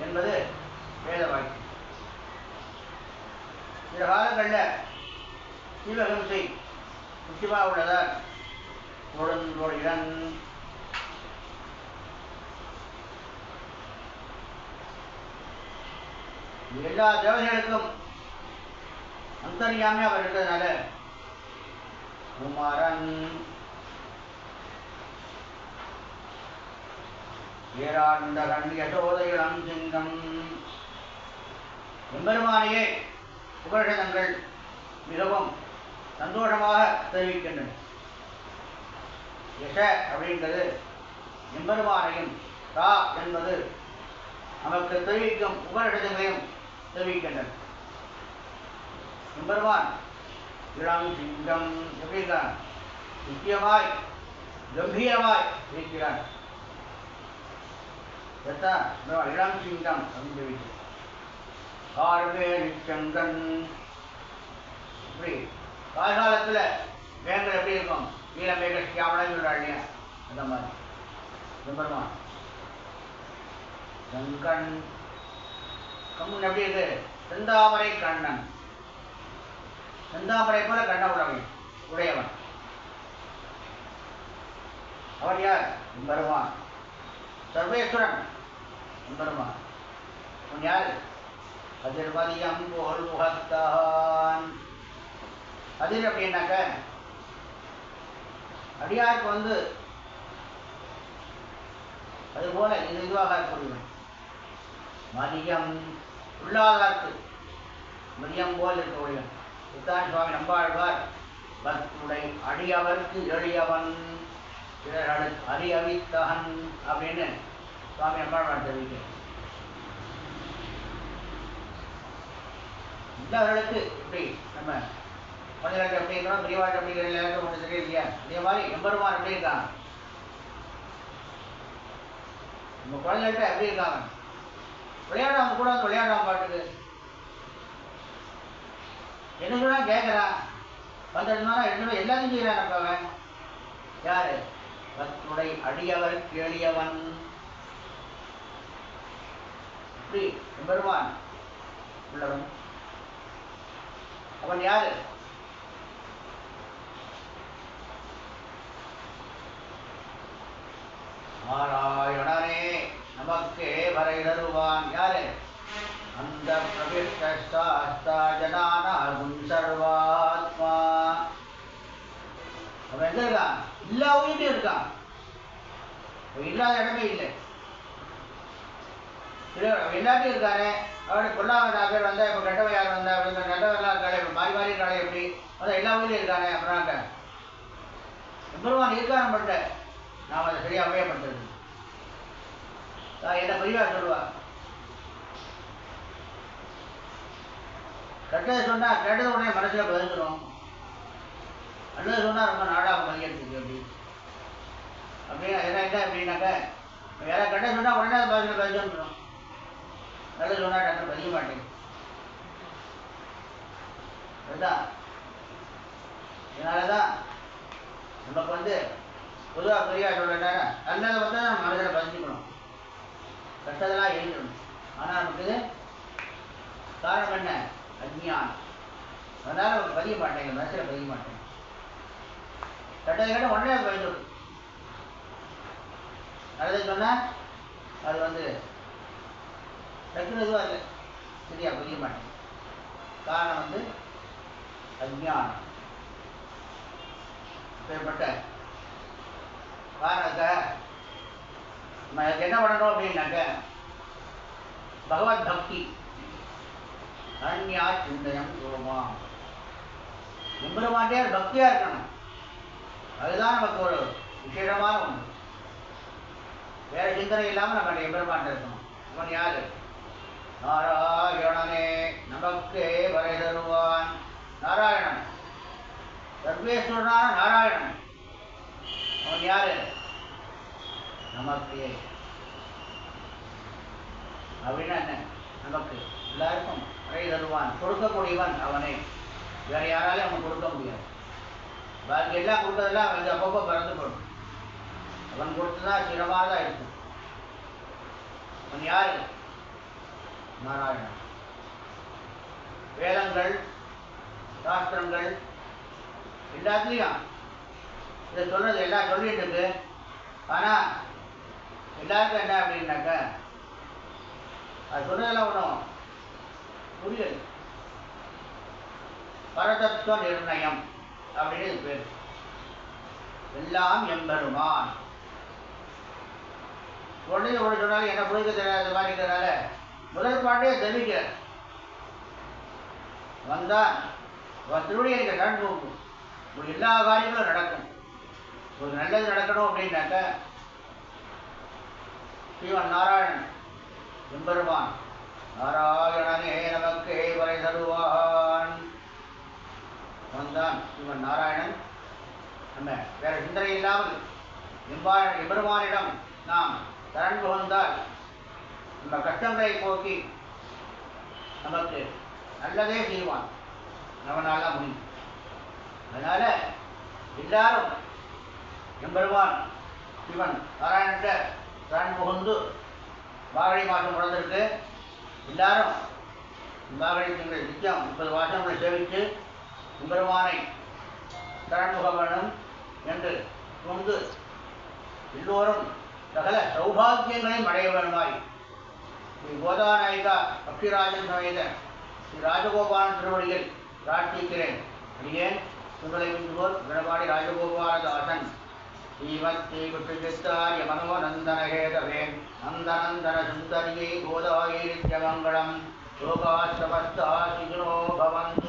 என்பது வேத வாக்கியம். சில காலங்களில் ஜீவகம்சை முக்கியமாக உள்ளதால் தொடர்ந்துடன் எல்லா தேவதைகளுக்கும் அந்தரியாமே அவர் இருக்கிறதுனால குமாரன் ஏராண்ட கண்ணிய சோதையிடம் சிங்கம் எம்பெருமானையே உபனிஷதங்கள் மிகவும் சந்தோஷமாக தெரிவிக்கின்றன. யச அப்படிங்கிறது எம்பெருமானையும், ரா என்பது நமக்கு தெரிவிக்கும் உபனிஷதங்களையும் தெரிவிக்கின்றன. எம்பெருமான் இளம் சிங்கம் எப்படி இருக்கான்? முக்கியமாய் கம்பீரமாய் இருக்கிறான். இளம் சிங்கம் அப்படின்னு தெரிவித்து கார்வேலி சங்கன் இப்படி காலகாலத்தில் வேங்கள் எப்படி இருக்கும்? நீலமேக சியாமலன்னு சொல்கிறாள் இல்லையா, அந்த மாதிரி எம்பெருமான் சங்கன். கம்மன் எப்படி இருக்கு? செந்தாமரை கண்ணன், செந்தாமரை போல கண்ண உடையவன். அவன் யார்? எம்பெருமான். சர்வேஸ்வரன் எம்பெருமான். அவன் யார்? அதிர்மதியம் போல் முகத்தான். அதிர் அப்படின்னாக்க அடியாருக்கு அது போல இதுவாக இருக்கக்கூடியவன். மதியம் உள்ளாதார்க்கு மதியம் போல் இருக்கக்கூடியவன். புத்தான் சுவாமி நம்பாழ்வார் பக்துடை அடியவர்க்கு எளியவன் அறியவித்தகன் அப்படின்னு சுவாமி நம்பாழ்வார் தெரிவிக்கிறார். இல்லாதவர்களுக்கு இப்படி நம்ம மனிதர்கள் எப்படி இருக்கிறோம், பெரியவாழ்க்கை எப்படி இருக்கிறோம் ஒன்று தெரிய இல்லையா? அதே மாதிரி எம்பெருமான் எப்படி இருக்காங்க, நம்ம குழந்தைகிட்ட எப்படி இருக்காங்க? விளையாடாம கூட விளையாடாம பாட்டுக்கு என்ன சொன்னா கேட்கறான், வந்தா என்ன எல்லாத்தையும் செய்யறான். அவன் யாரு? பக்துடை அடியவர் கேளியவன். இப்படி எம்பெருமான் உள்ளவன். அவன் யாரு? நாராயணனே நமக்கே வரை தருவான். யாரு? அந்த பிரவிஷ்டா ஜனானாகும் சர்வாத்மா. அவன் எங்க இருக்கான்? எல்லா உயிரிட்டும் இருக்கான். இல்லாத இடமே இல்லை. எல்லாத்தையும் இருக்காரு. அவருடைய பொல்லாத பேர் வந்தா இப்ப கெட்டவை யார் வந்தா அப்படின்னு கெட்டவெல்லாம் இருக்காளே, இப்ப மாறி மாறி இருக்காளே, எப்படி அதான் எல்லா உயிரிலும் இருக்கானே. அப்புறம் எம்பெருமான் இருக்கான மட்டும் நாம் அதை சரியா உபயோகப்படுத்துறது. என்ன பெரியவா சொல்லுவா, கெட்டதை சொன்னா கெட்டது உடனே மனசுல பதிஞ்சிடும், நல்லது சொன்னா ரொம்ப நாடாக பதிக்கிறதுக்கு அப்படி அப்படின்னா என்ன அப்படின்னாக்க யாராவது கெட்டது சொன்னா உடனே அதை மனசுல பதிஞ்சிடும், நல்லது சொன்னா டக்குனு பதிய மாட்டேங்குது. அதுதான் இதனாலதான் நமக்கு பொதுவாக பெரியா சொல்றேன்னா நல்லதை நம்ம மனதில் பதிஞ்சுக்கணும், கெட்டதெல்லாம் எழுதிடணும். ஆனால் நமக்கு காரணம் என்ன? அஜ்ஞானம். அதனால நமக்கு பதிய மாட்டேங்க, மனசில் பதிய மாட்டேங்க. கெட்டதை கேட்ட உடனே அது பதிஞ்சிடும், நல்லது சொன்னா அது டக்குனு இதுவாக இல்லை, சரியா பதிய மாட்டேங்க. காரணம் அஜ்ஞானம். அப்பேற்பட்ட காரணத்தை நம்ம என்ன பண்ணணும் அப்படின்னாக்க பகவத் பக்தி அனன்யா சிந்தனம் குருமா. எம்பெருமாட்டே பக்தியா இருக்கணும். அதுதான் நமக்கு ஒரு விசேஷமான ஒன்று. வேற சிந்தனை இல்லாமல் நம்ம எம்பெருமாட்ட இருக்கணும். இவன் யாரு? நாராயணனே நமக்கே வரை தருவான். நாராயணன் சர்வேஸ்வரனான நாராயணன். அவன் யாரு? நமக்கே. அப்படின்னா என்ன? நமக்கு எல்லாருக்கும் வரை தருவான், கொடுக்கக்கூடியவன் அவனே. வேற யாராலையும் அவன் கொடுக்க முடியாது. பாக்கி எல்லாம் கொடுக்கறதெல்லாம் அப்பப்போ பறந்து போடும். அவன் கொடுத்துதான் சிரமாக தான் இருக்கும். அவன் யாரு? நாராயணன். வேதங்கள் சாஸ்திரங்கள் எல்லாத்துலேயும் இதை சொல்றது எல்லாம் சொல்லிட்டு இருக்கு. ஆனால் எல்லாருக்கும் என்ன அப்படின்னாக்க அது சொன்னதெல்லாம் ஒன்றும் புரியல. பரதத்துவ நிர்ணயம் அப்படின்னு இது பேர். எல்லாம் எம்பெருமான். உடனே ஒன்று சொன்னாலும் என்ன புரிக்க தெரியாத மாதிரி இருக்கிறனால முதல் பாட்டே தெரிவிக்கிறார். வந்தான் அவன் திருவடியை எனக்கு கண் போகும், ஒரு எல்லா காரியங்களும் நடக்கும். ஒரு நல்லது நடக்கணும் அப்படின்னாக்க ஸ்ரீமன் நாராயணன் எம்பெருமான் நாராயணனே நமக்கு வரை தருவான். வந்தான் ஸ்ரீமன் நாராயணன். நம்ம வேற சிந்தனை இல்லாமல் எம்பெருமானிடம் நாம் சரண் புகுந்தால் நம்ம கஷ்டங்களை போக்கி நமக்கு நல்லதே செய்வான். நம்மளால முடியும். அதனால எல்லாரும் எம்பெருமான் சிவன் நாராயணன்கிட்ட சரண் புகுந்து மார்கழி மாதம் பிறந்திருக்கு. எல்லாரும் மார்கழி திங்கள் நித்தியம் 30 வாசங்களை சேவித்து எம்பெருமானை சரண்முக வேணும் என்று கொண்டு எல்லோரும் சகல சௌபாகியங்களையும் அடைய வேணுமாய் ஸ்ரீ கோதாநாயிகா பக்திராஜன் சமேத ஸ்ரீ ராஜகோபாலன் திருவடியில் பிரார்த்திக்கிறேன். அடியேன் சுந்தலை பிந்துவோர் விடபாடி ராஜகோபாலதாசன் ஸ்ரீமத் குற்றுச்சித்தாரிய மனோநந்தனஹேதவே நந்தநந்தன சுந்தரியை கோதாயை நித்யமங்கலம் லோகாஸ்தமஸ்தா சுகினோ பவந்து.